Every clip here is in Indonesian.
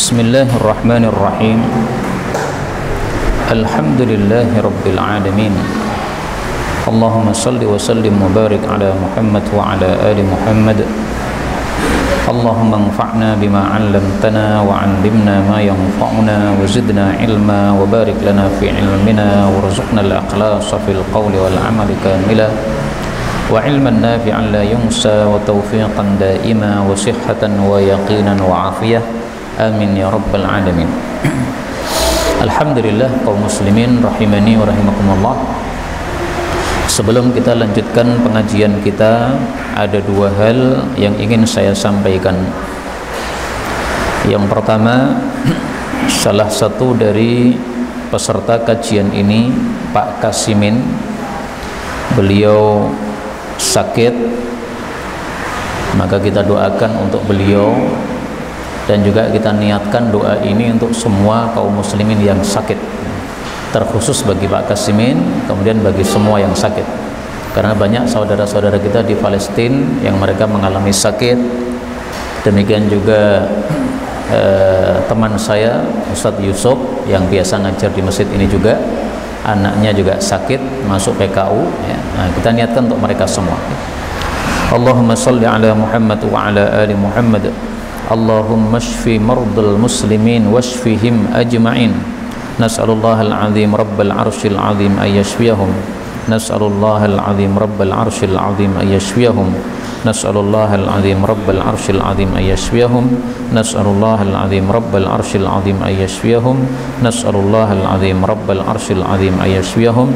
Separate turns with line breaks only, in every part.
Bismillahirrahmanirrahim. Alhamdulillahi rabbil alamin. Allahumma salli wa sallim wa barik ala Muhammad wa ala ali Muhammad. Allahumma anfa'na bima 'allamtana wa 'allimna ma yanfa'una wa zidna ilma wa barik lana fi ilmina warzuqna al-ikhlasa fil qawli wal 'amali kamila wa ilman nafi'an la yunsa wa tawfiqan daima wa sihhatan wa yaqinan wa afiyah. Amin ya rabbal alamin. Alhamdulillah kaum muslimin rahimani wa rahimakumullah. Sebelum kita lanjutkan pengajian kita, ada dua hal yang ingin saya sampaikan. Yang pertama, salah satu dari peserta kajian ini, Pak Kasimin, beliau sakit, maka kita doakan untuk beliau, dan juga kita niatkan doa ini untuk semua kaum muslimin yang sakit, terkhusus bagi Pak Kasimin, kemudian bagi semua yang sakit, karena banyak saudara-saudara kita di Palestina yang mereka mengalami sakit. Demikian juga teman saya Ustadz Yusuf yang biasa ngajar di masjid ini juga, anaknya juga sakit, masuk PKU ya. Nah, kita niatkan untuk mereka semua. Allahumma salli ala Muhammad wa ala ali Muhammad. Allahumma shfi mardal muslimin washfihim ajma'in. Nas'alullahal azim rabbal arshil azim ayyashfiyahum. Nas'alullahal azim rabbal arshil azim ayyashfiyahum. Nas'alullahal azim rabbal arshil azim ayyashfiyahum. Nas'alullahal azim rabbal arshil azim ayyashfiyahum. Nas'alullahal azim rabbal arshil azim ayyashfiyahum.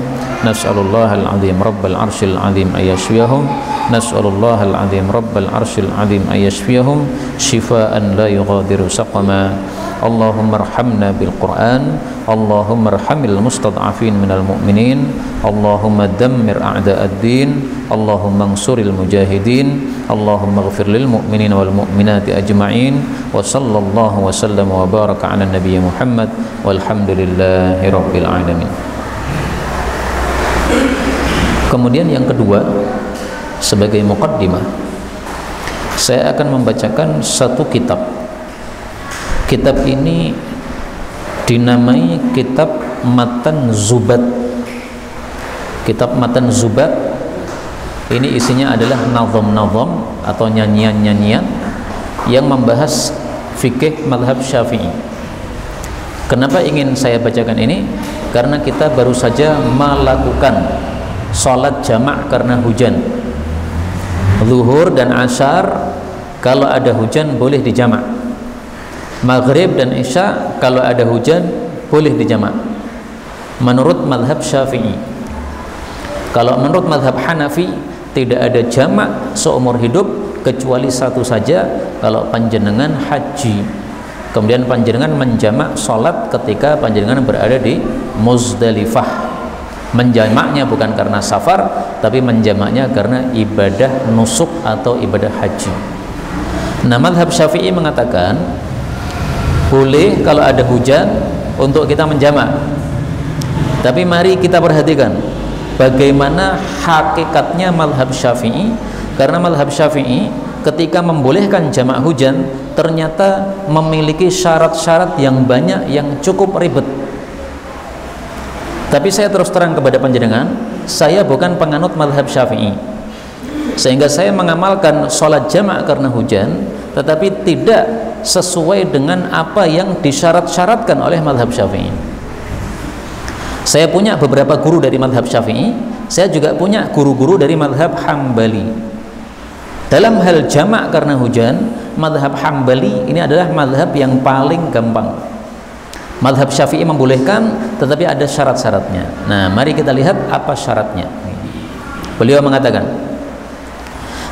Nas'alullahal azim rabbal arshil azim ayyashfiyahum. Nas'alullahal azim rabbal arshil azim ayyashfiyahum shifaan la yughadiru saqama. Allahumma arhamna bil Qur'an. Allahumma arhamil mustad'afin minal mu'minin. Allahumma dammir a'da'ad din. Allahumma ansuril mujahidin. Allahumma ighfir lil mu'minin wal mu'minati ajma'in. Wa sallallahu wa sallam wa baraka ala nabiyyi Muhammad walhamdulillahi rabbil alamin. Kemudian yang kedua, sebagai muqaddimah, saya akan membacakan satu kitab. Kitab ini dinamai Kitab Matan Zubat. Kitab Matan Zubat ini isinya adalah nazam-nazam atau nyanyian-nyanyian yang membahas fikih mazhab Syafi'i. Kenapa ingin saya bacakan ini? Karena kita baru saja melakukan salat jamak karena hujan. Zuhur dan Ashar kalau ada hujan boleh dijamak. Maghrib dan Isya kalau ada hujan boleh dijamak menurut mazhab Syafi'i. Kalau menurut mazhab Hanafi tidak ada jamak seumur hidup kecuali satu saja, kalau panjenengan haji, kemudian panjenengan menjamak salat ketika panjenengan berada di Muzdalifah. Menjamaknya bukan karena safar, tapi menjamaknya karena ibadah nusuk atau ibadah haji. Nah, mazhab Syafi'i mengatakan boleh kalau ada hujan untuk kita menjamak. Tapi mari kita perhatikan bagaimana hakikatnya mazhab Syafi'i, karena mazhab Syafi'i ketika membolehkan jamak hujan ternyata memiliki syarat-syarat yang banyak yang cukup ribet. Tapi saya terus terang kepada panjenengan, saya bukan penganut mazhab Syafi'i, sehingga saya mengamalkan sholat jamak karena hujan, tetapi tidak sesuai dengan apa yang disyarat-syaratkan oleh mazhab Syafi'i. Saya punya beberapa guru dari mazhab Syafi'i, saya juga punya guru-guru dari mazhab Hambali. Dalam hal jamak karena hujan, mazhab Hambali ini adalah mazhab yang paling gampang. Mazhab Syafi'i membolehkan, tetapi ada syarat-syaratnya. Nah, mari kita lihat apa syaratnya. Beliau mengatakan,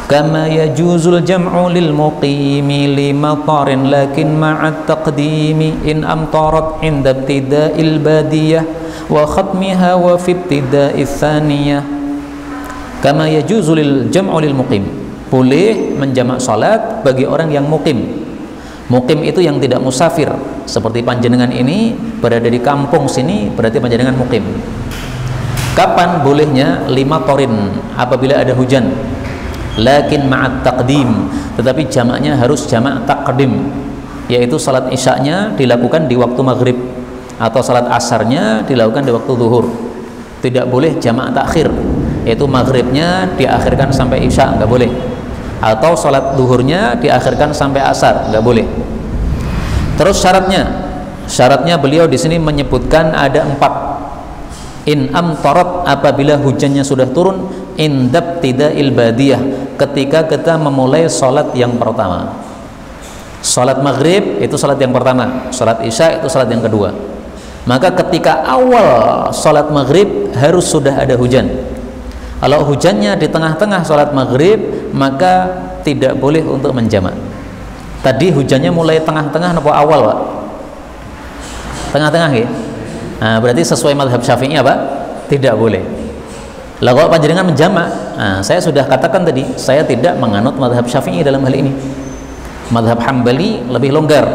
kama yajuzul jam'u lil muqimi li matarin lakin ma'at taqdimi in amtarat inda ibtida'il badiyah wa khatmiha wa fi ibtida'il thaniyah. Kama yajuzul jam'u lil muqim, boleh menjamak salat bagi orang yang muqim. Muqim itu yang tidak musafir, seperti panjenengan ini berada di kampung sini, berarti panjenengan muqim. Kapan bolehnya? 5 torin, apabila ada hujan. Lakin ma'at taqdim, tetapi jamaknya harus jamak taqdim. yaitu salat isya'nya dilakukan di waktu maghrib, atau salat asarnya dilakukan di waktu zuhur. Tidak boleh jamak takhir, yaitu maghribnya diakhirkan sampai isya, nggak boleh, atau salat zuhurnya diakhirkan sampai asar, nggak boleh. Terus syaratnya beliau di sini menyebutkan ada 4. In amtarat, apabila hujannya sudah turun, indab tida'il badiyah, ketika kita memulai salat yang pertama. Salat maghrib itu salat yang pertama, salat isya itu salat yang kedua. Maka ketika awal salat maghrib harus sudah ada hujan. Kalau hujannya di tengah-tengah salat maghrib, maka tidak boleh untuk menjamak. Tadi hujannya mulai tengah-tengah atau awal, Pak? Tengah-tengah ya? Nah, berarti sesuai mazhab Syafi'i apa? Tidak boleh. Lah kalau panjenengan menjamak, nah, saya sudah katakan tadi, saya tidak menganut mazhab Syafi'i dalam hal ini. Mazhab Hambali lebih longgar.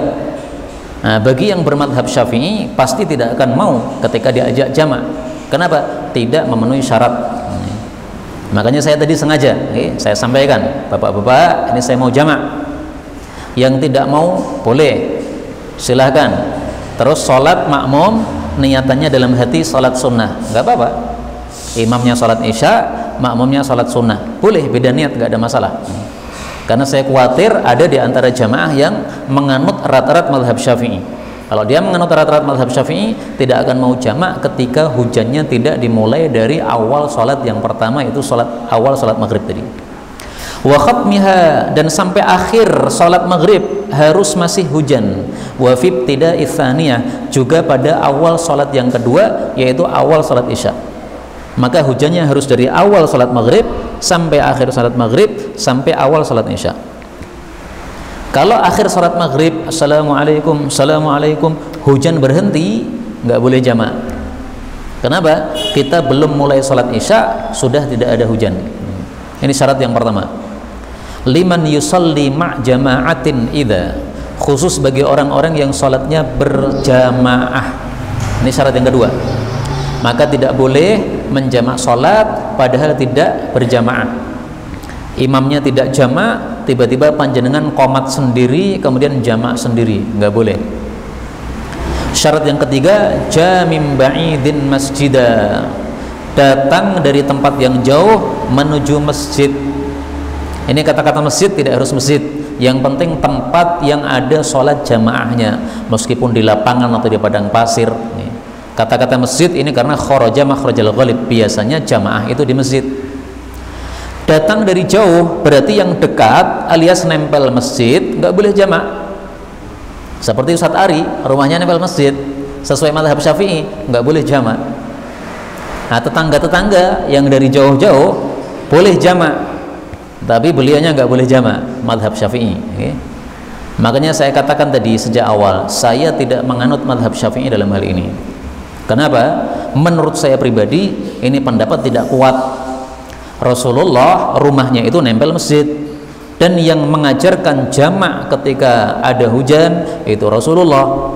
Nah, bagi yang bermadhab Syafi'i pasti tidak akan mau ketika diajak jamak. Kenapa? Tidak memenuhi syarat. Makanya saya tadi sengaja, saya sampaikan, bapak-bapak, ini saya mau jamak. Yang tidak mau boleh, silahkan. Terus sholat makmum, niatannya dalam hati sholat sunnah, nggak apa-apa. Imamnya sholat isya, makmumnya sholat sunnah, boleh beda niat, nggak ada masalah. Karena saya khawatir ada di antara jamaah yang menganut erat-erat mazhab Syafi'i. Kalau dia menganut erat-erat mazhab Syafi'i, tidak akan mau jamak ketika hujannya tidak dimulai dari awal sholat yang pertama, itu awal sholat maghrib tadi. Wa khatmiha, dan sampai akhir sholat maghrib harus masih hujan. Wa fi ibtida'i tsaniyah, juga pada awal sholat yang kedua, yaitu awal sholat isya. Maka hujannya harus dari awal salat maghrib sampai akhir salat maghrib sampai awal salat isya. Kalau akhir salat maghrib, assalamualaikum, assalamualaikum, hujan berhenti, nggak boleh jamak. Kenapa? Kita belum mulai salat isya sudah tidak ada hujan. Ini syarat yang pertama. Liman yusalli ma' jama'atin idza, khusus bagi orang-orang yang salatnya berjamaah. Ini syarat yang kedua. Maka tidak boleh menjamak sholat padahal tidak berjamaah. Imamnya tidak jamak, tiba-tiba panjenengan qomat sendiri kemudian jamak sendiri, nggak boleh. Syarat yang ketiga, jamim ba'idin masjidah, datang dari tempat yang jauh menuju masjid. Ini kata-kata masjid tidak harus masjid, yang penting tempat yang ada sholat jamaahnya, meskipun di lapangan atau di padang pasir. Kata-kata masjid ini karena kharaja makhrajal ghalib, biasanya jamaah itu di masjid. Datang dari jauh berarti yang dekat alias nempel masjid, nggak boleh jamak. Seperti Ustadz Ari, rumahnya nempel masjid, sesuai mazhab Syafi'i, nggak boleh jamak. Nah, tetangga-tetangga yang dari jauh-jauh boleh jamak, tapi beliaunya nggak boleh jamak, mazhab Syafi'i. Makanya saya katakan tadi sejak awal, saya tidak menganut mazhab Syafi'i dalam hal ini. Kenapa? Menurut saya pribadi ini pendapat tidak kuat. Rasulullah rumahnya itu nempel masjid, dan yang mengajarkan jamak ketika ada hujan itu Rasulullah.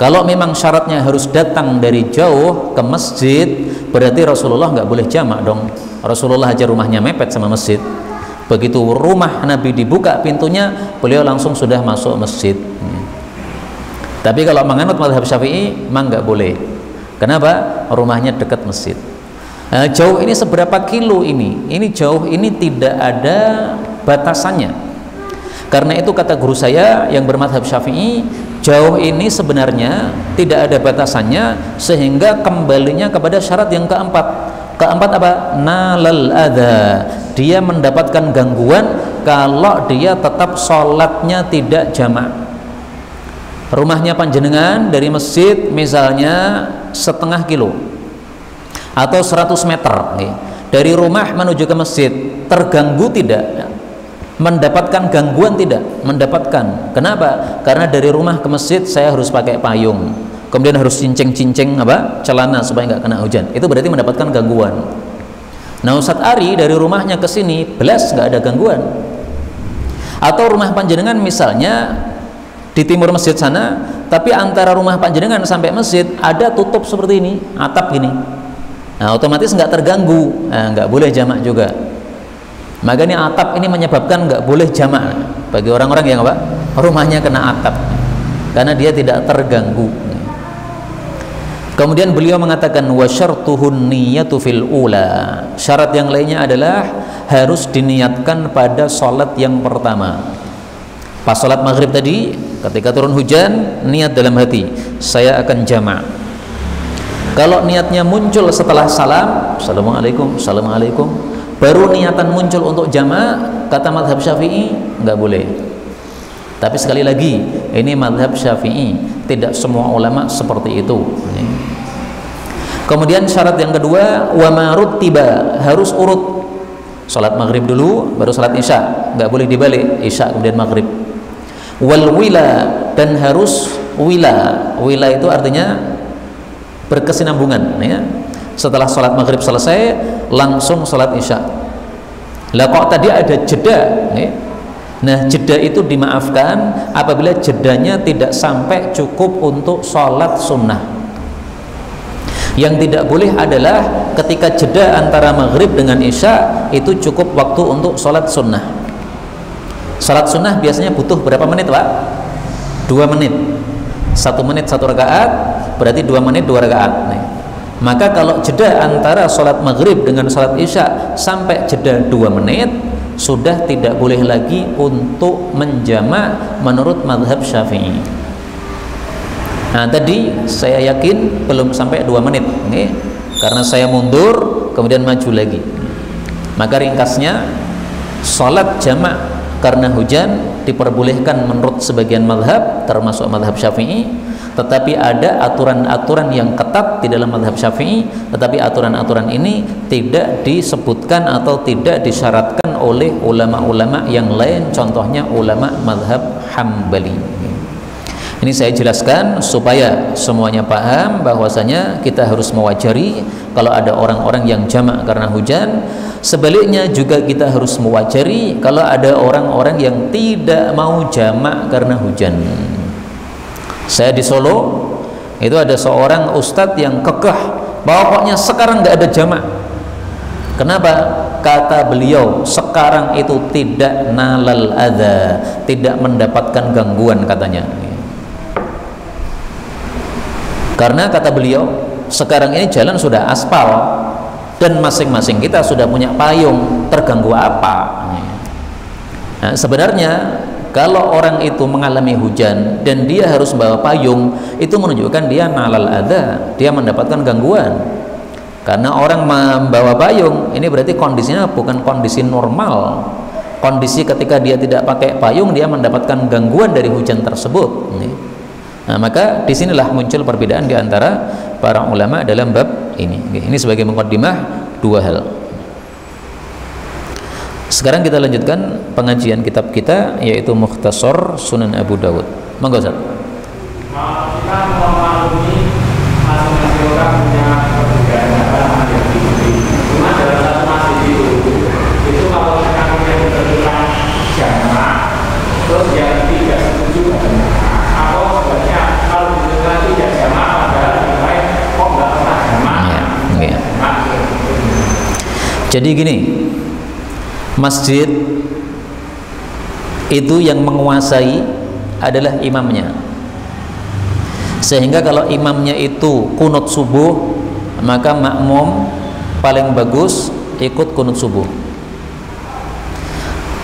Kalau memang syaratnya harus datang dari jauh ke masjid, berarti Rasulullah nggak boleh jamak dong. Rasulullah aja rumahnya mepet sama masjid. Begitu rumah Nabi dibuka pintunya, beliau langsung sudah masuk masjid. Tapi kalau menganut mazhab Syafi'i, memang nggak boleh. Kenapa? Rumahnya dekat masjid. Nah, jauh ini seberapa kilo ini? Ini jauh ini tidak ada batasannya. Karena itu kata guru saya yang bermadhab Syafi'i, jauh ini sebenarnya tidak ada batasannya, sehingga kembalinya kepada syarat yang keempat. Keempat apa? Nalal adha, dia mendapatkan gangguan kalau dia tetap sholatnya tidak jamak. Rumahnya panjenengan dari masjid misalnya setengah kilo atau 100 meter, dari rumah menuju ke masjid, terganggu tidak? Mendapatkan gangguan tidak? Mendapatkan. Kenapa? Karena dari rumah ke masjid saya harus pakai payung, kemudian harus cincing-cincing celana supaya nggak kena hujan. Itu berarti mendapatkan gangguan. Nah, Ustadz Ari dari rumahnya ke sini belas nggak ada gangguan. Atau rumah panjenengan misalnya di timur masjid sana, tapi antara rumah panjenengan sampai masjid ada tutup seperti ini, atap gini. Nah, otomatis nggak terganggu, nggak boleh jamak juga. Maka ini atap ini menyebabkan nggak boleh jamak. bagi orang-orang yang apa? Rumahnya kena atap, karena dia tidak terganggu. Kemudian beliau mengatakan wa syartuhun niyatu fil ula. Syarat yang lainnya adalah harus diniatkan pada salat yang pertama. Pas salat maghrib tadi, ketika turun hujan, niat dalam hati, saya akan jamak. Kalau niatnya muncul setelah salam, assalamualaikum, assalamualaikum, baru niatan muncul untuk jamak, kata mazhab Syafi'i nggak boleh. Tapi sekali lagi, ini mazhab Syafi'i, tidak semua ulama seperti itu. Kemudian syarat yang kedua, wa marut tiba, harus urut. Salat maghrib dulu, baru salat isya, nggak boleh dibalik, isya kemudian maghrib. Wal wila, dan harus wila. Wila itu artinya berkesinambungan, ya. Setelah salat maghrib selesai, langsung salat isya. Lah kok tadi ada jeda, ya? Nah, jeda itu dimaafkan apabila jedanya tidak sampai cukup untuk sholat sunnah. Yang tidak boleh adalah ketika jeda antara maghrib dengan isya itu cukup waktu untuk sholat sunnah. Sholat sunnah biasanya butuh berapa menit, Pak? 2 menit. 1 menit 1 rakaat, berarti 2 menit 2 rakaat. Nih. Maka kalau jeda antara sholat maghrib dengan sholat isya sampai jeda 2 menit, sudah tidak boleh lagi untuk menjamak menurut mazhab Syafi'i. Nah, tadi saya yakin belum sampai 2 menit, nih, karena saya mundur kemudian maju lagi. Maka ringkasnya, sholat jamak karena hujan diperbolehkan menurut sebagian mazhab, termasuk mazhab Syafi'i, tetapi ada aturan-aturan yang ketat di dalam mazhab Syafi'i, tetapi aturan-aturan ini tidak disebutkan atau tidak disyaratkan oleh ulama-ulama yang lain, contohnya ulama mazhab Hambali. Ini saya jelaskan supaya semuanya paham bahwasanya kita harus mewajari kalau ada orang-orang yang jamak karena hujan. Sebaliknya juga kita harus mewajari kalau ada orang-orang yang tidak mau jamak karena hujan. Saya di Solo itu ada seorang ustadz yang kekeh pokoknya sekarang nggak ada jamak. Kenapa? Kata beliau, sekarang itu tidak nalal adza, tidak mendapatkan gangguan katanya. Karena kata beliau, sekarang ini jalan sudah aspal dan masing-masing kita sudah punya payung, terganggu apa? Nah, sebenarnya kalau orang itu mengalami hujan dan dia harus membawa payung, itu menunjukkan dia nalal adza, dia mendapatkan gangguan. Karena orang membawa payung, ini berarti kondisinya bukan kondisi normal. Kondisi ketika dia tidak pakai payung, dia mendapatkan gangguan dari hujan tersebut. Nah, maka disinilah muncul perbedaan di antara para ulama dalam bab ini. Ini sebagai muqaddimah 2 hal. Sekarang kita lanjutkan pengajian kitab kita, yaitu Mukhtasar Sunan Abu Dawud. Monggo, Ustaz.
Kita memaklumi masing-masing orang punya perbedaan dalam yang diikuti. Cuma dalam satu masjid itu kalau sekarang yang ditentukan jamaah, terus yang tidak setuju katanya. Atau sebenarnya kalau ditentukan tidak jamaah, padahal yang lain kok nggak pernah jamaah.
Ya. Jadi gini, masjid itu yang menguasai adalah imamnya. Sehingga kalau imamnya itu kunut subuh, maka makmum paling bagus ikut kunut subuh.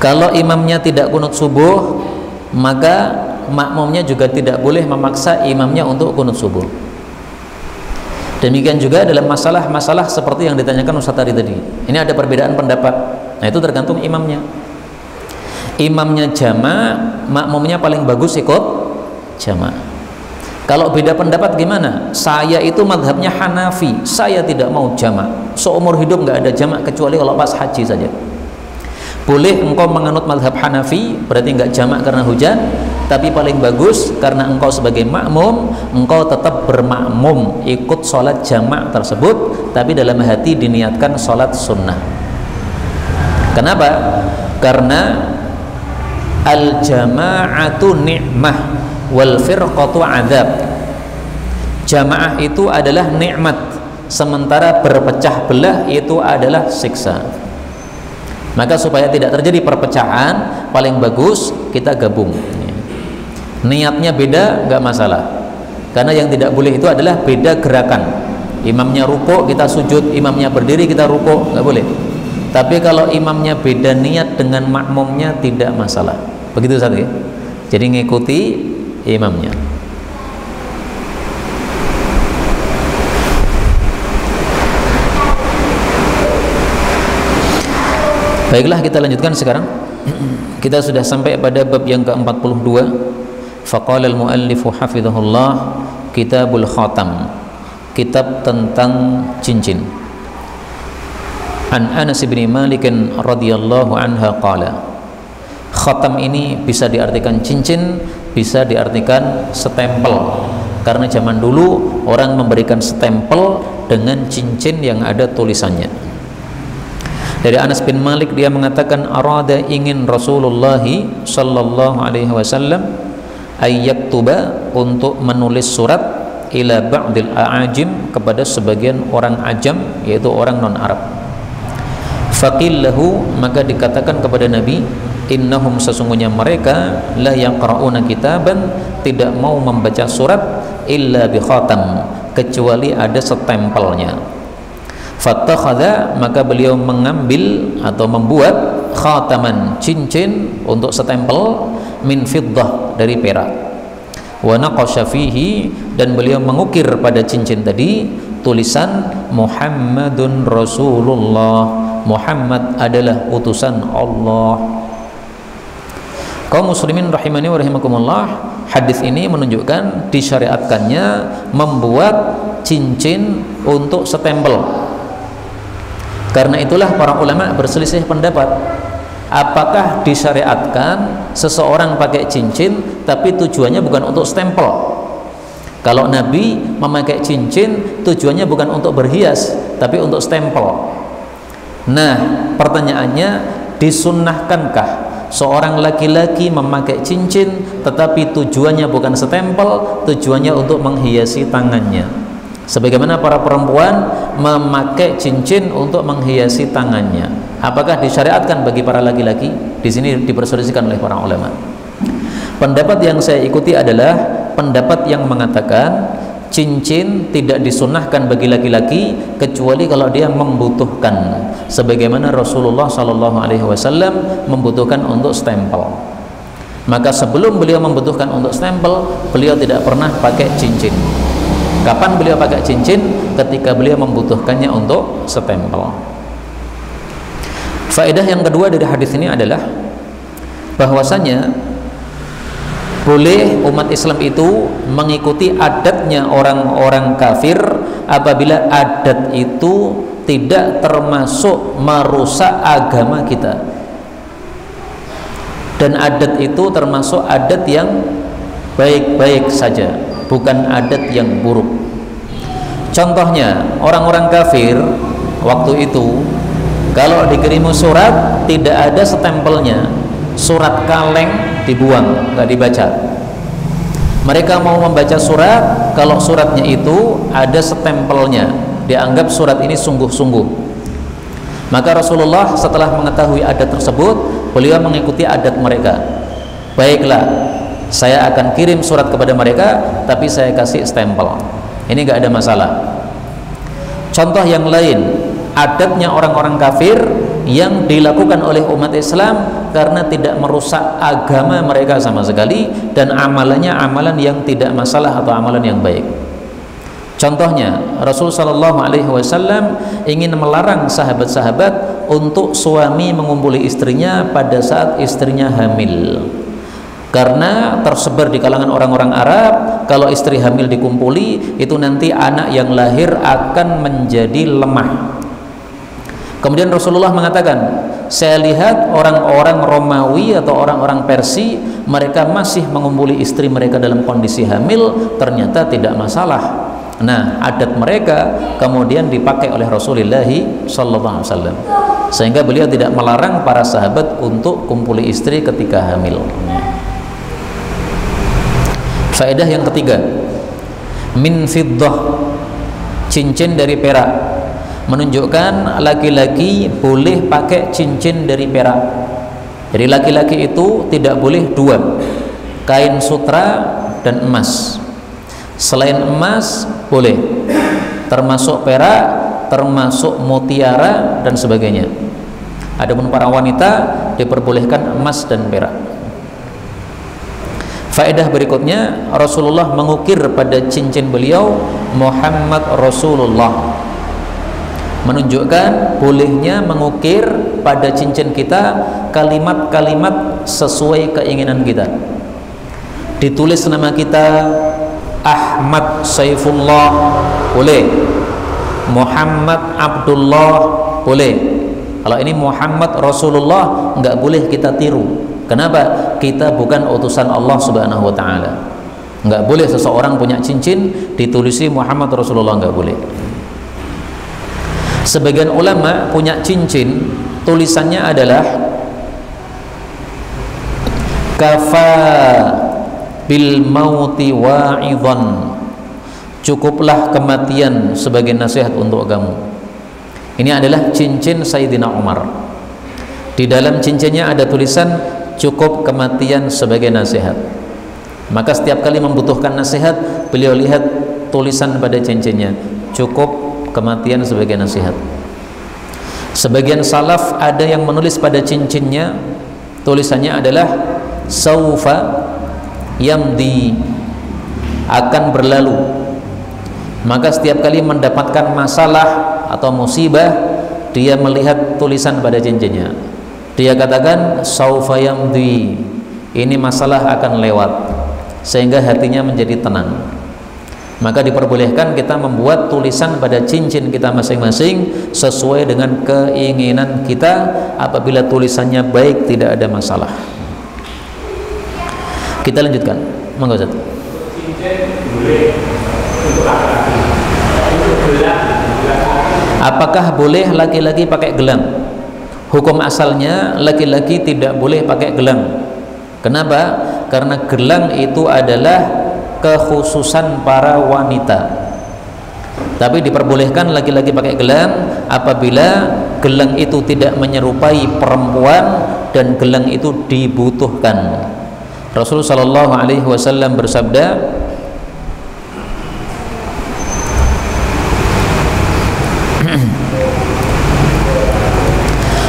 Kalau imamnya tidak kunut subuh, maka makmumnya juga tidak boleh memaksa imamnya untuk kunut subuh. Demikian juga dalam masalah-masalah seperti yang ditanyakan Ustaz tadi. Ini ada perbedaan pendapat. Nah, itu tergantung imamnya. Imamnya jama', makmumnya paling bagus ikut jama'. Kalau beda pendapat gimana? Saya itu madhabnya Hanafi, saya tidak mau jama'. Seumur hidup nggak ada jama' kecuali kalau pas haji saja. Boleh engkau menganut madhab Hanafi, berarti nggak jama' karena hujan, tapi paling bagus karena engkau sebagai makmum, engkau tetap bermakmum ikut sholat jama' tersebut, tapi dalam hati diniatkan sholat sunnah. Kenapa? Karena al-jama'atu ni'mah wal firqatu adzab. Jamaah itu adalah nikmat, sementara berpecah belah itu adalah siksa. Maka supaya tidak terjadi perpecahan, paling bagus kita gabung. Niatnya beda nggak masalah, karena yang tidak boleh itu adalah beda gerakan. Imamnya rukuk kita sujud, imamnya berdiri kita rukuk, nggak boleh. Tapi kalau imamnya beda niat dengan makmumnya tidak masalah. Begitu Ustaz ya. Jadi ngikuti imamnya. Baiklah, kita lanjutkan sekarang. Kita sudah sampai pada bab yang ke-42. Faqala al-muallifu hafizahullah, Kitabul Khatam, kitab tentang cincin. An Anas bin Malik radhiyallahu anha qala, khatam ini bisa diartikan cincin, bisa diartikan stempel. Karena zaman dulu orang memberikan stempel dengan cincin yang ada tulisannya. Dari Anas bin Malik, dia mengatakan, arada, ingin Rasulullah sallallahu alaihi wasallam ayyaktuba, untuk menulis surat, ila ba'dil a'ajim, kepada sebagian orang ajam, yaitu orang non Arab. Faqillahu, maka dikatakan kepada Nabi, innahum, sesungguhnya mereka, la yaqra'una kitaban, tidak mau membaca surat, illa bi khatam, kecuali ada stempelnya. Fattakhadha, maka beliau mengambil atau membuat khataman, cincin untuk stempel, min fiddah, dari perak. Wa naqasha fihi, dan beliau mengukir pada cincin tadi tulisan Muhammadun Rasulullah, Muhammad adalah utusan Allah. Kaum muslimin rahimani wa rahimakumullah, hadis ini menunjukkan disyariatkannya membuat cincin untuk stempel. Karena itulah para ulama berselisih pendapat, apakah disyariatkan seseorang pakai cincin tapi tujuannya bukan untuk stempel. Kalau Nabi memakai cincin tujuannya bukan untuk berhias tapi untuk stempel. Nah, pertanyaannya, disunnahkankah seorang laki-laki memakai cincin tetapi tujuannya bukan stempel, tujuannya untuk menghiasi tangannya, sebagaimana para perempuan memakai cincin untuk menghiasi tangannya? Apakah disyariatkan bagi para laki-laki? Di sini diperselisihkan oleh para ulama. Pendapat yang saya ikuti adalah pendapat yang mengatakan cincin tidak disunnahkan bagi laki-laki kecuali kalau dia membutuhkan, sebagaimana Rasulullah SAW membutuhkan untuk stempel. Maka sebelum beliau membutuhkan untuk stempel, beliau tidak pernah pakai cincin. Kapan beliau pakai cincin? Ketika beliau membutuhkannya untuk stempel. Faedah yang kedua dari hadis ini adalah bahwasanya boleh umat Islam itu mengikuti adatnya orang-orang kafir apabila adat itu tidak termasuk merusak agama kita, dan adat itu termasuk adat yang baik-baik saja, bukan adat yang buruk. Contohnya, orang-orang kafir waktu itu kalau dikirimu surat tidak ada stempelnya, surat kaleng dibuang, nggak dibaca. Mereka mau membaca surat, kalau suratnya itu ada stempelnya, dianggap surat ini sungguh-sungguh. Maka Rasulullah setelah mengetahui adat tersebut, beliau mengikuti adat mereka. Baiklah, saya akan kirim surat kepada mereka, tapi saya kasih stempel. Ini nggak ada masalah. Contoh yang lain, adatnya orang-orang kafir yang dilakukan oleh umat Islam karena tidak merusak agama mereka sama sekali, dan amalannya amalan yang tidak masalah atau amalan yang baik. Contohnya, Rasulullah SAW ingin melarang sahabat-sahabat untuk suami mengumpuli istrinya pada saat istrinya hamil. Karena tersebar di kalangan orang-orang Arab, kalau istri hamil dikumpuli, itu nanti anak yang lahir akan menjadi lemah. Kemudian Rasulullah mengatakan, saya lihat orang-orang Romawi atau orang-orang Persia, mereka masih mengumpuli istri mereka dalam kondisi hamil, ternyata tidak masalah. Nah, adat mereka kemudian dipakai oleh Rasulullah SAW, sehingga beliau tidak melarang para sahabat untuk kumpuli istri ketika hamil. Faedah yang ketiga, min fiddah, cincin dari perak. menunjukkan laki-laki boleh pakai cincin dari perak. Jadi laki-laki itu tidak boleh dua, kain sutra dan emas. Selain emas boleh, termasuk perak, termasuk mutiara dan sebagainya. Adapun para wanita diperbolehkan emas dan perak. Faedah berikutnya, Rasulullah mengukir pada cincin beliau Muhammad Rasulullah, menunjukkan bolehnya mengukir pada cincin kita kalimat-kalimat sesuai keinginan kita. Ditulis nama kita Ahmad Saifullah boleh, Muhammad Abdullah boleh. Kalau ini Muhammad Rasulullah nggak boleh kita tiru. Kenapa? Kita bukan utusan Allah Subhanahu wa taala. Nggak boleh seseorang punya cincin ditulisi Muhammad Rasulullah, nggak boleh. Sebagian ulama punya cincin tulisannya adalah kafa bil mauti wa'idhan, cukuplah kematian sebagai nasihat untuk kamu. Ini adalah cincin Sayyidina Umar. Di dalam cincinnya ada tulisan cukup kematian sebagai nasihat. Maka setiap kali membutuhkan nasihat, beliau lihat tulisan pada cincinnya, cukup kematian sebagai nasihat. Sebagian salaf ada yang menulis pada cincinnya, tulisannya adalah saufa yamdi, akan berlalu. Maka setiap kali mendapatkan masalah atau musibah, dia melihat tulisan pada cincinnya, dia katakan saufa yamdi, ini masalah akan lewat, sehingga hatinya menjadi tenang. Maka diperbolehkan kita membuat tulisan pada cincin kita masing-masing sesuai dengan keinginan kita. Apabila tulisannya baik, tidak ada masalah. Kita lanjutkan, monggo Ustaz. Apakah boleh laki-laki pakai gelang? Hukum asalnya laki-laki tidak boleh pakai gelang. Kenapa? Karena gelang itu adalah kekhususan para wanita. Tapi diperbolehkan laki-laki pakai gelang apabila gelang itu tidak menyerupai perempuan dan gelang itu dibutuhkan. Rasulullah Shallallahu Alaihi Wasallam bersabda,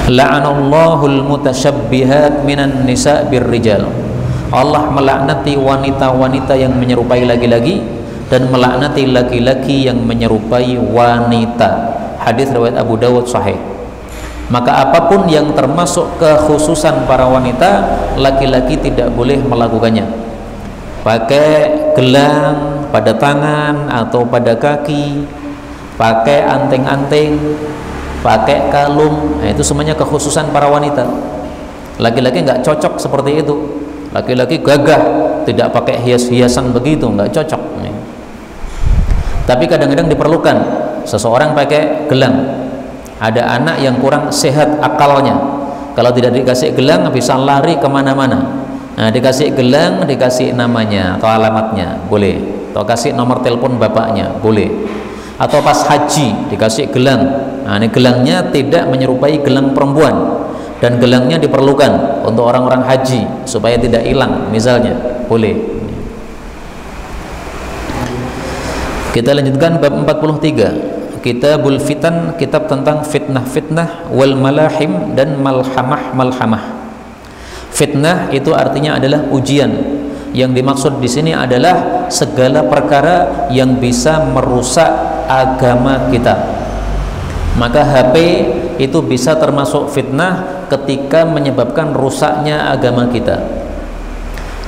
la'anallahul mutasyabbihat minan nisa birrijal. Allah melaknati wanita-wanita yang menyerupai laki-laki dan melaknati laki-laki yang menyerupai wanita. Hadis riwayat Abu Dawud sahih. Maka apapun yang termasuk kekhususan para wanita, laki-laki tidak boleh melakukannya. Pakai gelang pada tangan atau pada kaki, pakai anting-anting, pakai kalung, nah itu semuanya kekhususan para wanita. Laki-laki nggak cocok seperti itu. Laki-laki gagah, tidak pakai hias-hiasan begitu, nggak cocok. Tapi kadang-kadang diperlukan seseorang pakai gelang. Ada anak yang kurang sehat akalnya, kalau tidak dikasih gelang bisa lari kemana-mana. Nah, dikasih gelang, dikasih namanya atau alamatnya boleh, atau kasih nomor telepon bapaknya boleh. Atau pas haji dikasih gelang. Nah, ini gelangnya tidak menyerupai gelang perempuan dan gelangnya diperlukan untuk orang-orang haji supaya tidak hilang misalnya, boleh. Kita lanjutkan bab 43, Kitabul Fitan, kitab tentang fitnah-fitnah wal malahim dan malhamah-malhamah. Fitnah itu artinya adalah ujian. Yang dimaksud di sini adalah segala perkara yang bisa merusak agama kita. Maka HP itu bisa termasuk fitnah ketika menyebabkan rusaknya agama kita.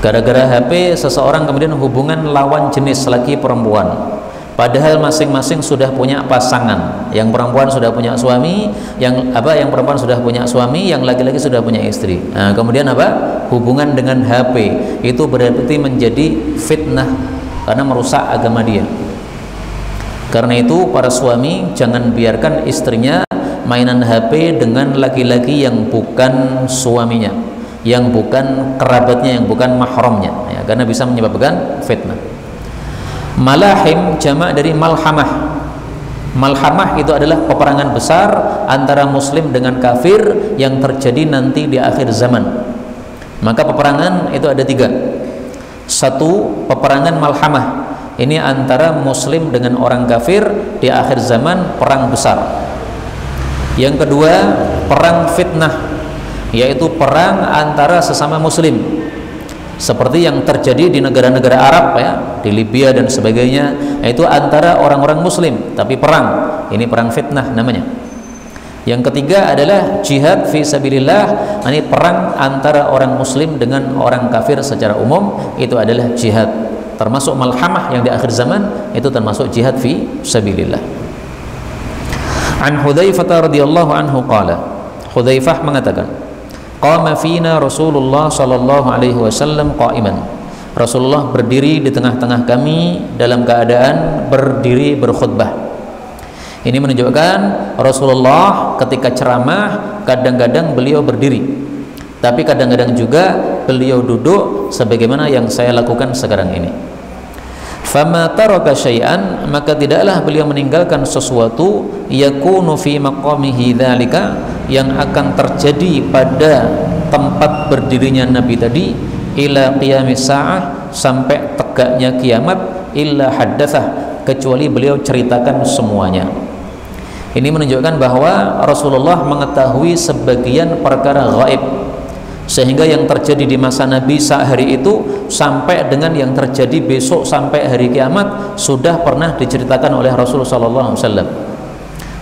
Gara-gara HP seseorang kemudian hubungan lawan jenis laki perempuan, padahal masing-masing sudah punya pasangan. Yang perempuan sudah punya suami, yang perempuan sudah punya suami, yang laki-laki sudah punya istri. Nah, kemudian hubungan dengan HP itu berarti menjadi fitnah karena merusak agama dia. Karena itu para suami jangan biarkan istrinya mainan HP dengan laki-laki yang bukan suaminya, yang bukan kerabatnya, yang bukan mahramnya, ya, karena bisa menyebabkan fitnah. Malahim jamak dari malhamah. Malhamah itu adalah peperangan besar antara muslim dengan kafir yang terjadi nanti di akhir zaman. Maka peperangan itu ada 3. Satu, peperangan malhamah. Ini antara muslim dengan orang kafir di akhir zaman, perang besar. Yang kedua, perang fitnah, yaitu perang antara sesama muslim, seperti yang terjadi di negara-negara Arab ya, di Libya dan sebagainya, yaitu antara orang-orang muslim tapi perang. Ini perang fitnah namanya. Yang ketiga adalah jihad fi sabilillah. Ini perang antara orang muslim dengan orang kafir secara umum, itu adalah jihad. Termasuk malhamah yang di akhir zaman, itu termasuk jihad fi sabilillah. An Hudzaifah radhiyallahu anhu qala, Hudzaifah mengatakan, qama fina Rasulullah sallallahu alaihi wasallam qa'iman. Rasulullah berdiri di tengah-tengah kami dalam keadaan berdiri berkhutbah. Ini menunjukkan Rasulullah ketika ceramah kadang-kadang beliau berdiri, tapi kadang-kadang juga beliau duduk sebagaimana yang saya lakukan sekarang ini. Fama taraka syai'an, maka tidaklah beliau meninggalkan sesuatu yakunu fi maqamihi dzalika, yang akan terjadi pada tempat berdirinya Nabi tadi, ila qiyamis sa'ah, sampai tegaknya kiamat, illa haddatsah, kecuali beliau ceritakan semuanya. Ini menunjukkan bahwa Rasulullah mengetahui sebagian perkara gaib, sehingga yang terjadi di masa Nabi saat hari itu sampai dengan yang terjadi besok sampai hari kiamat sudah pernah diceritakan oleh Rasulullah SAW.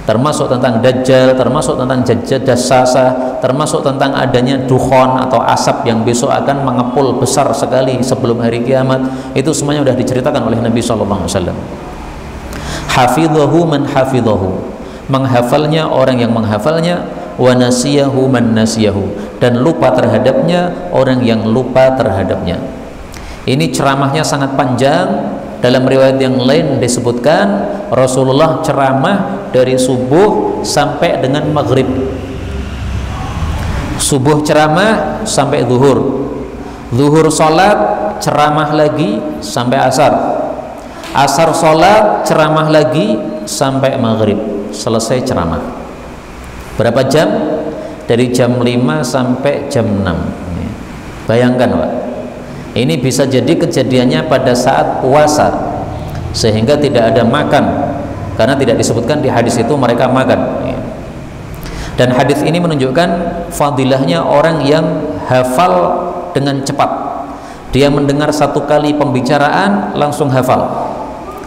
Termasuk tentang Dajjal, termasuk tentang Jassasa, termasuk tentang adanya dukhon atau asap yang besok akan mengepul besar sekali sebelum hari kiamat. Itu semuanya sudah diceritakan oleh Nabi SAW. Hafidhahu man hafidhahu, menghafalnya orang yang menghafalnya, wa nasiyahu man nasiyahu, dan lupa terhadapnya orang yang lupa terhadapnya. Ini ceramahnya sangat panjang. Dalam riwayat yang lain disebutkan Rasulullah ceramah dari subuh sampai dengan maghrib. Subuh ceramah sampai zuhur, zuhur sholat ceramah lagi sampai asar, asar sholat ceramah lagi sampai maghrib. Selesai ceramah. Berapa jam? Dari jam 5 sampai jam 6. Bayangkan Pak, ini bisa jadi kejadiannya pada saat puasa, sehingga tidak ada makan, karena tidak disebutkan di hadis itu mereka makan. Dan hadis ini menunjukkan fadilahnya orang yang hafal dengan cepat. Dia mendengar satu kali pembicaraan langsung hafal.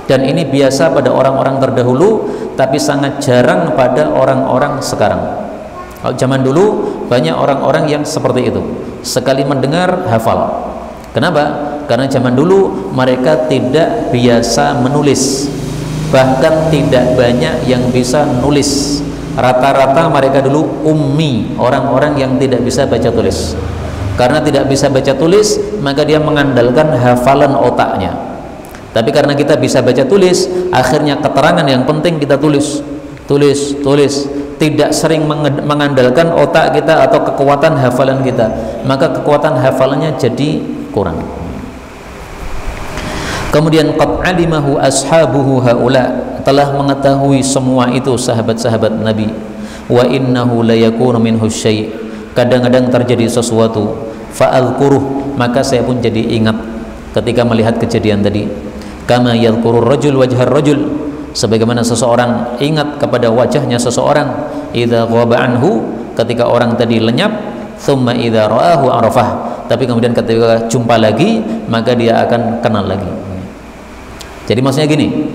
Dan ini biasa pada orang-orang terdahulu, tapi sangat jarang pada orang-orang sekarang. Kalau zaman dulu banyak orang-orang yang seperti itu, sekali mendengar hafal. Kenapa? Karena zaman dulu mereka tidak biasa menulis, bahkan tidak banyak yang bisa nulis. Rata-rata mereka dulu ummi, orang-orang yang tidak bisa baca tulis. Karena tidak bisa baca tulis, maka dia mengandalkan hafalan otaknya. Tapi karena kita bisa baca tulis, akhirnya keterangan yang penting kita tulis. Tidak sering mengandalkan otak kita atau kekuatan hafalan kita, maka kekuatan hafalannya jadi kurang. Kemudian qad alimahu ashabuhu haula, telah mengetahui semua itu sahabat-sahabat Nabi. Wa innahu la yakunu minhu syai', kadang-kadang terjadi sesuatu, fa'adhkuruh, maka saya pun jadi ingat ketika melihat kejadian tadi. Kama yadhkurur rajul wajhar rajul, sebagaimana seseorang ingat kepada wajahnya seseorang, idza ghaba anhu, ketika orang tadi lenyap, thumma idza ra'ahu arafah, tapi kemudian ketika jumpa lagi maka dia akan kenal lagi. Jadi maksudnya gini,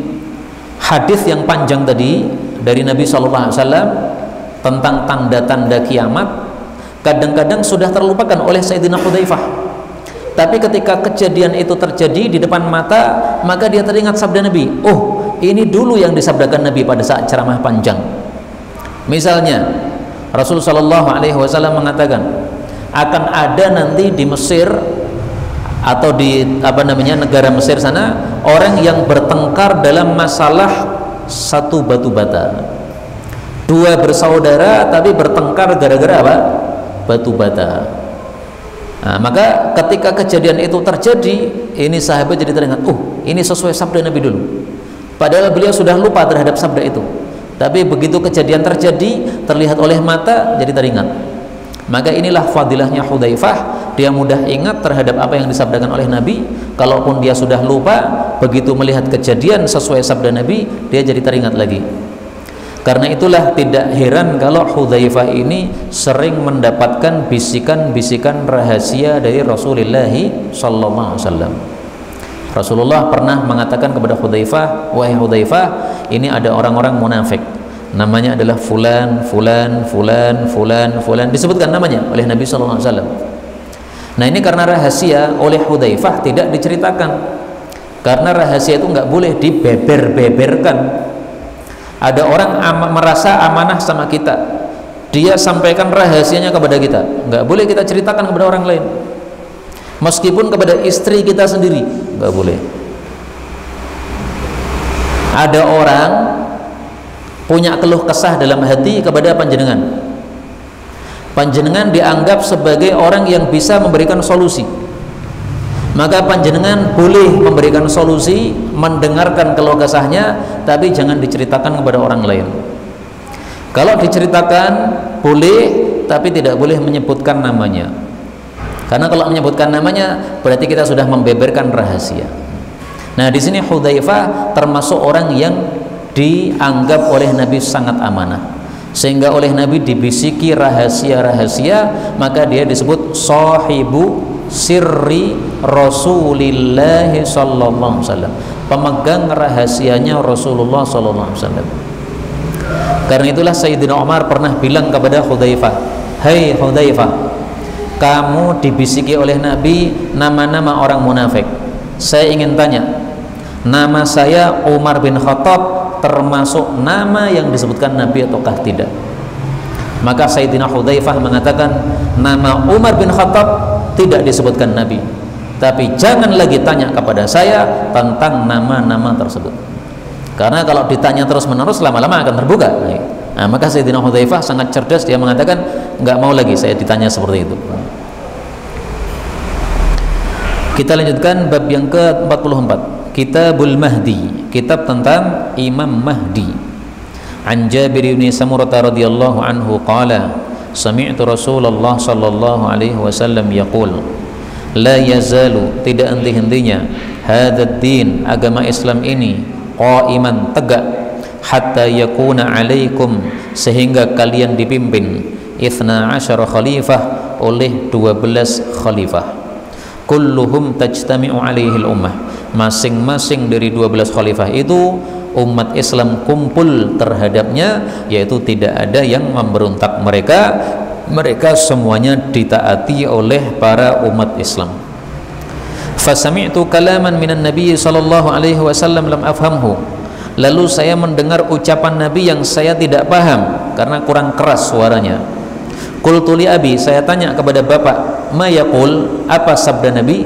hadis yang panjang tadi dari Nabi SAW tentang tanda-tanda kiamat kadang-kadang sudah terlupakan oleh Sayyidina Hudzaifah. Tapi ketika kejadian itu terjadi di depan mata, maka dia teringat sabda Nabi. Oh, ini dulu yang disabdakan Nabi pada saat ceramah panjang. Misalnya, Rasulullah SAW mengatakan akan ada nanti di Mesir atau di negara Mesir sana orang yang bertengkar dalam masalah satu batu bata. Dua bersaudara tapi bertengkar gara-gara apa? Batu bata. Nah, maka ketika kejadian itu terjadi, ini sahabat jadi teringat, oh ini sesuai sabda Nabi dulu. Padahal beliau sudah lupa terhadap sabda itu, tapi begitu kejadian terjadi, terlihat oleh mata, jadi teringat. Maka inilah fadilahnya Hudzaifah, dia mudah ingat terhadap apa yang disabdakan oleh Nabi. Kalaupun dia sudah lupa, begitu melihat kejadian sesuai sabda Nabi, dia jadi teringat lagi. Karena itulah tidak heran kalau Hudzaifah ini sering mendapatkan bisikan-bisikan rahasia dari Rasulullah sallallahu alaihi wasallam. Rasulullah pernah mengatakan kepada Hudzaifah, "Wahai Hudzaifah, ini ada orang-orang munafik. Namanya adalah fulan, fulan, fulan, fulan, fulan." Disebutkan namanya oleh Nabi sallallahu alaihi wasallam. Nah, ini karena rahasia oleh Hudzaifah tidak diceritakan. Karena rahasia itu nggak boleh dibeber-beberkan. Ada orang merasa amanah sama kita, dia sampaikan rahasianya kepada kita, nggak boleh kita ceritakan kepada orang lain, meskipun kepada istri kita sendiri nggak boleh. Ada orang punya keluh kesah dalam hati kepada panjenengan, panjenengan dianggap sebagai orang yang bisa memberikan solusi, maka panjenengan boleh memberikan solusi, mendengarkan keluh kesahnya, tapi jangan diceritakan kepada orang lain. Kalau diceritakan boleh, tapi tidak boleh menyebutkan namanya, karena kalau menyebutkan namanya berarti kita sudah membeberkan rahasia. Nah, di sini Hudzaifah termasuk orang yang dianggap oleh Nabi sangat amanah, sehingga oleh Nabi dibisiki rahasia-rahasia, maka dia disebut sahibu sirri Rasulillah sallallahu alaihi wasallam, pemegang rahasianya Rasulullah sallallahu alaihi wasallam. Karena itulah Sayyidina Umar pernah bilang kepada Hudzaifah, "Hai Hudzaifah, kamu dibisiki oleh Nabi nama-nama orang munafik. Saya ingin tanya, nama saya Umar bin Khattab termasuk nama yang disebutkan Nabi ataukah tidak?" Maka Sayyidina Hudzaifah mengatakan, nama Umar bin Khattab tidak disebutkan Nabi, tapi jangan lagi tanya kepada saya tentang nama-nama tersebut, karena kalau ditanya terus-menerus lama-lama akan terbuka. Nah, maka Sayyidina Hudzaifah sangat cerdas, dia mengatakan nggak mau lagi saya ditanya seperti itu. Kita lanjutkan bab yang ke-44, Kitabul Mahdi, kitab tentang Imam Mahdi. An Jabir bin Samurah radhiyallahu anhu qala sami'tu Rasulullah sallallahu alaihi wasallam yaqul la yazalu, tidak henti-hentinya, hadzal din, agama Islam ini, qaiman, tegak, hatta yakuna alaikum, sehingga kalian dipimpin, 12 khalifah, oleh 12 khalifah, kulluhum tajtami'u alaihi ummah, masing-masing dari 12 khalifah itu umat Islam kumpul terhadapnya, yaitu tidak ada yang memberontak mereka semuanya ditaati oleh para umat Islam. Fasami'tu kalaman minan Nabi sallallahu alaihi wasallam lam afhamhu, lalu saya mendengar ucapan Nabi yang saya tidak paham karena kurang keras suaranya. Qultu li abi, saya tanya kepada bapak, ma yaqul, apa sabda Nabi?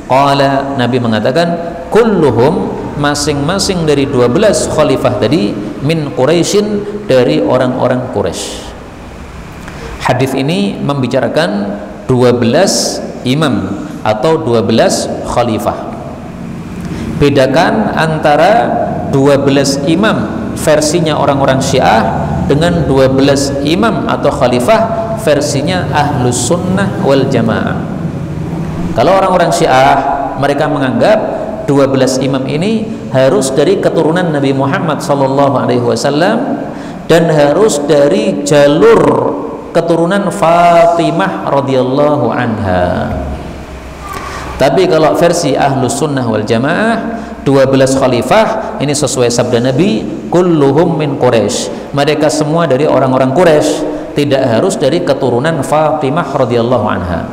Qala, Nabi mengatakan, kulluhum, masing-masing dari 12 khalifah tadi, min Quraisyin, dari orang-orang Quraisy. Hadis ini membicarakan 12 imam atau 12 khalifah. Bedakan antara 12 imam versinya orang-orang Syiah dengan 12 imam atau khalifah versinya Ahlus Sunnah wal Jamaah. Kalau orang-orang Syiah, mereka menganggap 12 imam ini harus dari keturunan Nabi Muhammad SAW dan harus dari jalur keturunan Fatimah radhiyallahu anha. Tapi kalau versi Ahlus Sunnah wal Jamaah, 12 khalifah ini sesuai sabda Nabi, kulluhum min Quraisy, mereka semua dari orang-orang Quraisy, tidak harus dari keturunan Fatimah radhiyallahu anha.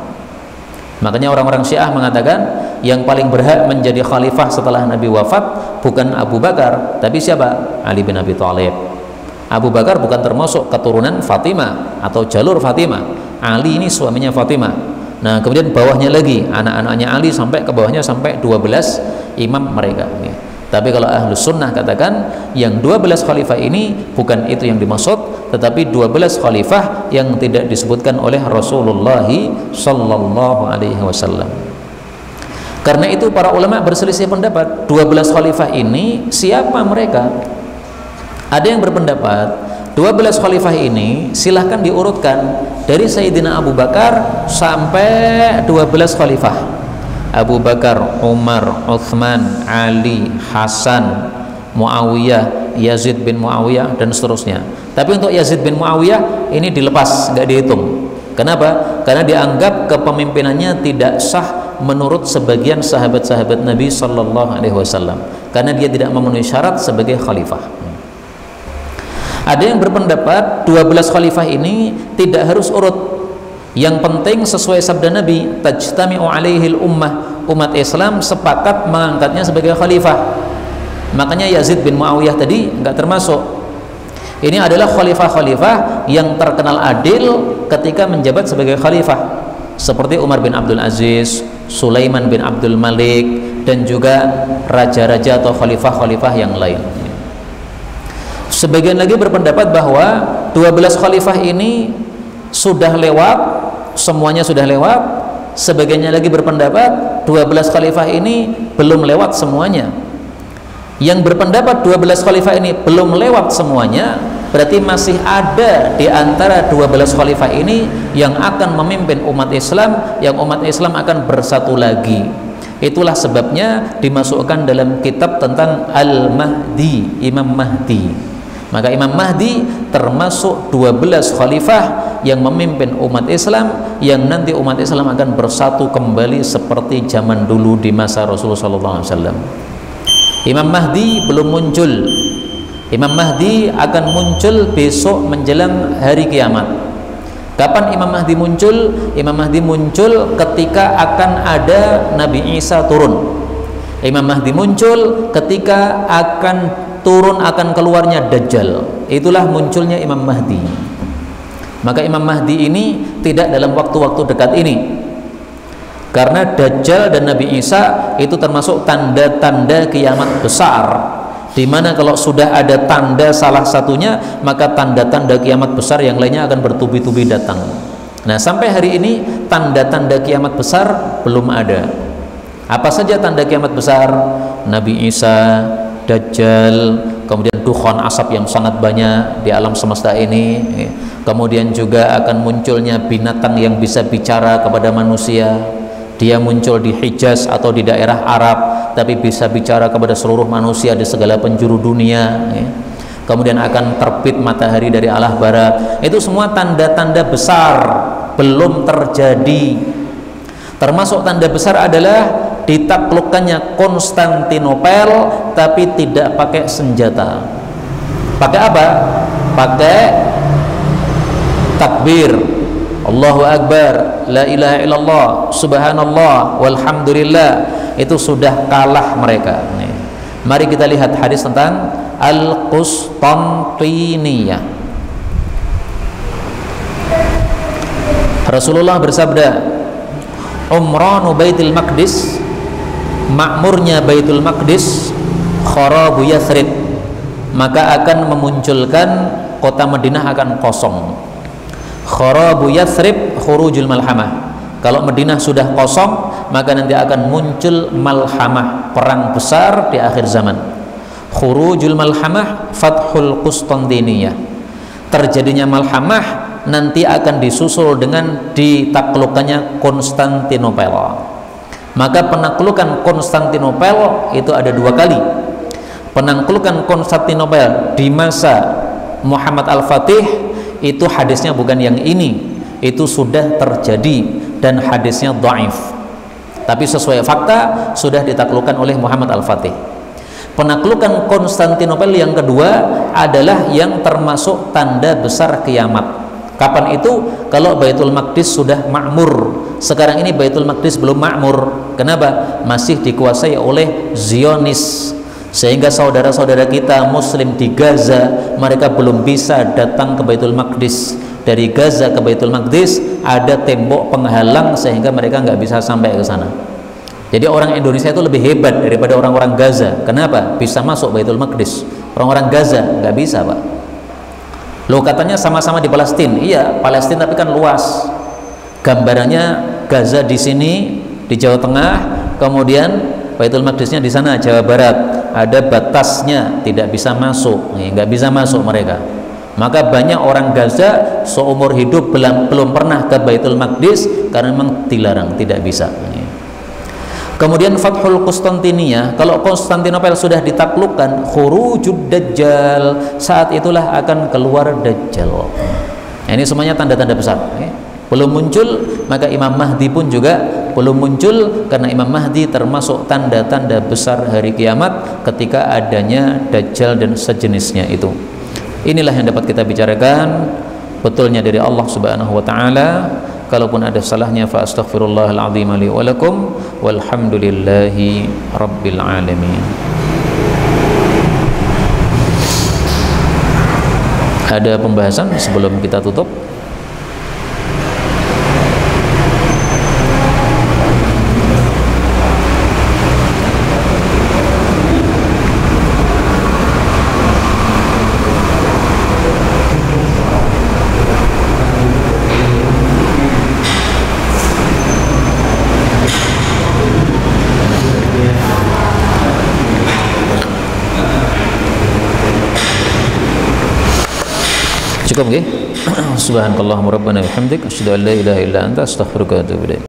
Makanya orang-orang Syiah mengatakan yang paling berhak menjadi khalifah setelah Nabi wafat bukan Abu Bakar, tapi siapa? Ali bin Abi Thalib. Abu Bakar bukan termasuk keturunan Fatimah atau jalur Fatimah. Ali ini suaminya Fatimah. Nah, kemudian bawahnya lagi anak-anaknya Ali sampai ke bawahnya sampai 12 imam mereka. Tapi kalau Ahlus Sunnah katakan yang 12 khalifah ini bukan itu yang dimaksud, tetapi 12 khalifah yang tidak disebutkan oleh Rasulullah sallallahu alaihi wasallam. Karena itu para ulama berselisih pendapat 12 khalifah ini siapa mereka. Ada yang berpendapat 12 khalifah ini silahkan diurutkan dari Sayyidina Abu Bakar sampai 12 khalifah. Abu Bakar, Umar, Uthman, Ali, Hasan, Muawiyah, Yazid bin Muawiyah, dan seterusnya. Tapi untuk Yazid bin Muawiyah ini dilepas, nggak dihitung. Kenapa? Karena dianggap kepemimpinannya tidak sah menurut sebagian sahabat-sahabat Nabi Sallallahu Alaihi Wasallam, karena dia tidak memenuhi syarat sebagai khalifah. Ada yang berpendapat 12 khalifah ini tidak harus urut. Yang penting sesuai sabda Nabi, tajtami'u alaihil ummah, umat Islam sepakat mengangkatnya sebagai khalifah. Makanya Yazid bin Muawiyah tadi enggak termasuk. Ini adalah khalifah-khalifah yang terkenal adil ketika menjabat sebagai khalifah, seperti Umar bin Abdul Aziz, Sulaiman bin Abdul Malik, dan juga raja-raja atau khalifah-khalifah yang lain. Sebagian lagi berpendapat bahwa 12 khalifah ini sudah lewat, semuanya sudah lewat. Sebagiannya lagi berpendapat 12 khalifah ini belum lewat semuanya. Yang berpendapat 12 khalifah ini belum lewat semuanya, berarti masih ada di antara 12 khalifah ini yang akan memimpin umat Islam, yang umat Islam akan bersatu lagi. Itulah sebabnya dimasukkan dalam kitab tentang Al-Mahdi, Imam Mahdi. Maka Imam Mahdi termasuk 12 khalifah yang memimpin umat Islam, yang nanti umat Islam akan bersatu kembali seperti zaman dulu di masa Rasulullah SAW. Imam Mahdi belum muncul. Imam Mahdi akan muncul besok menjelang hari kiamat. Kapan Imam Mahdi muncul? Imam Mahdi muncul ketika akan ada Nabi Isa turun. Imam Mahdi muncul ketika akan turun, akan keluarnya Dajjal. Itulah munculnya Imam Mahdi. Maka Imam Mahdi ini tidak dalam waktu-waktu dekat ini, karena Dajjal dan Nabi Isa itu termasuk tanda-tanda kiamat besar, di mana kalau sudah ada tanda salah satunya, maka tanda-tanda kiamat besar yang lainnya akan bertubi-tubi datang. Nah, sampai hari ini tanda-tanda kiamat besar belum ada. Apa saja tanda kiamat besar? Nabi Isa, Dajjal, kemudian dukhan asap yang sangat banyak di alam semesta ini, kemudian juga akan munculnya binatang yang bisa bicara kepada manusia. Dia muncul di Hijaz atau di daerah Arab, tapi bisa bicara kepada seluruh manusia di segala penjuru dunia. Kemudian akan terbit matahari dari arah barat. Itu semua tanda-tanda besar belum terjadi. Termasuk tanda besar adalah ditaklukkannya Konstantinopel, tapi tidak pakai senjata. Pakai apa? Pakai takbir, Allahu Akbar, la ilaha illallah, subhanallah, walhamdulillah. Itu sudah kalah mereka. Mari kita lihat hadis tentang Al-Qustantiniyah. Rasulullah bersabda, umranu Baitul Maqdis, makmurnya Baitul Maqdis, kharabu Yathrib, maka akan memunculkan kota Madinah akan kosong. Kharabu Yathrib khurujul malhamah. Kalau Madinah sudah kosong, maka nanti akan muncul malhamah, perang besar di akhir zaman. Khurujul malhamah fathul Qustantiniyah. Terjadinya malhamah nanti akan disusul dengan ditaklukkannya Konstantinopel. Maka penaklukan Konstantinopel itu ada dua kali. Penaklukan Konstantinopel di masa Muhammad Al-Fatih itu hadisnya bukan yang ini, itu sudah terjadi dan hadisnya dhaif. Tapi sesuai fakta sudah ditaklukkan oleh Muhammad Al-Fatih. Penaklukan Konstantinopel yang kedua adalah yang termasuk tanda besar kiamat. Kapan itu? Kalau Baitul Maqdis sudah makmur. Sekarang ini Baitul Maqdis belum makmur. Kenapa? Masih dikuasai oleh Zionis, sehingga saudara-saudara kita Muslim di Gaza, mereka belum bisa datang ke Baitul Maqdis. Dari Gaza ke Baitul Maqdis ada tembok penghalang sehingga mereka nggak bisa sampai ke sana. Jadi orang Indonesia itu lebih hebat daripada orang-orang Gaza. Kenapa? Bisa masuk Baitul Maqdis. Orang-orang Gaza nggak bisa, Pak. Loh, katanya sama-sama di Palestina. Iya, Palestina tapi kan luas. Gambarannya Gaza di sini di Jawa Tengah, kemudian Baitul Maqdisnya di sana Jawa Barat, ada batasnya, tidak bisa masuk, nggak bisa masuk mereka. Maka banyak orang Gaza seumur hidup belum pernah ke Baitul Maqdis karena memang dilarang, tidak bisa. Kemudian Fathul Konstantinia, kalau Konstantinopel sudah ditaklukkan, khurujud Dajjal, saat itulah akan keluar Dajjal. Ini semuanya tanda-tanda besar. Belum muncul, maka Imam Mahdi pun juga belum muncul, karena Imam Mahdi termasuk tanda-tanda besar hari kiamat ketika adanya Dajjal dan sejenisnya itu. Inilah yang dapat kita bicarakan, betulnya dari Allah Subhanahu wa taala. Kalaupun ada salahnya, fa astaghfirullahal azim li wa lakum, walhamdulillahi rabbil alamin. Ada pembahasan sebelum kita tutup? Cukup nggih? Subhanakallahumma rabbana bihamdik asyhadu an la ilaha illa anta astaghfiruka wa atubu ilaik.